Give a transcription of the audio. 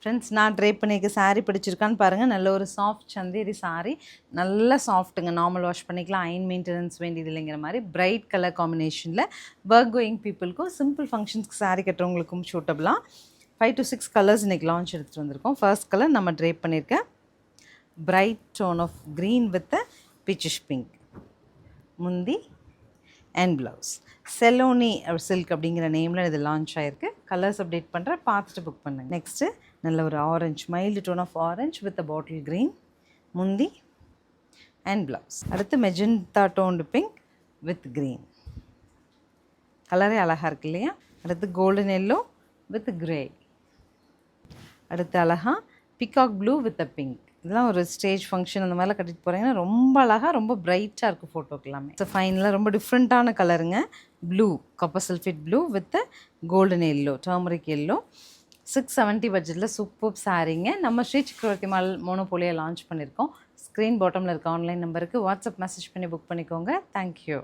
Friends நான் try பண்ணியிருக்க saree பிடிச்சிருக்கான்னு பாருங்கள். நல்ல ஒரு சாஃப்ட் சந்தேரி saree, நல்ல சாஃப்ட்டுங்க. நார்மல் வாஷ் பண்ணிக்கலாம், அயன் மெயின்டெனன்ஸ் வேண்டியது இல்லைங்கிற மாதிரி பிரைட் கலர் காம்பினேஷனில் ஒர்க் கோயிங் பீப்புளுக்கும் சிம்பிள் ஃபங்க்ஷன்ஸ்க்கு saree கட்டுறவங்களுக்கும் சூட்டபிளாக 5 to 6 கலர்ஸ் இன்றைக்கி லான்ச் எடுத்துகிட்டு வந்திருக்கோம். ஃபர்ஸ்ட் கலர் நம்ம ட்ரை பண்ணியிருக்கேன் bright tone of green with peachish pink. முந்தி அண்ட் ப்ளவுஸ் செலோனி சில்க் அப்படிங்கிற நேமில் இது லான்ச் ஆகிருக்கு. கலர்ஸ் அப்டேட் பண்ணுறேன், பார்த்துட்டு புக் பண்ணுங்க. நெக்ஸ்ட்டு நல்ல ஒரு orange, mild tone of orange with bottle green. முந்தி அண்ட் ப்ளவுஸ். அடுத்து magenta toned pink with green. கலரே அழகாக இருக்கு இல்லையா? அடுத்து கோல்டன் எல்லோ வித் கிரே. அடுத்து அழகாக பிகாக் ப்ளூ வித் பிங்க். இதெல்லாம் ஒரு ஸ்டேஜ் ஃபங்க்ஷன் அந்த மாதிரிலாம் கட்டிட்டு போகிறீங்கன்னா ரொம்ப அழகாக, ரொம்ப பிரைட்டாக இருக்குது ஃபோட்டோக்கு எல்லாமே. ஸோ ஃபைனலாக ரொம்ப டிஃப்ரெண்ட்டான கலருங்க. Blue, copper sulphate blue with golden yellow, turmeric yellow. 670 பட்ஜெட்டில் சூப்பர் சாரீங்க. நம்ம ஸ்ரீ சக்கரவர்த்தி மால் மோனோபோலியாக லான்ச் பண்ணியிருக்கோம். ஸ்க்ரீன் பாட்டமில் இருக்க ஆன்லைன் நம்பருக்கு வாட்ஸ்அப் மெசேஜ் பண்ணி புக் பண்ணிக்கோங்க. தேங்க்யூ.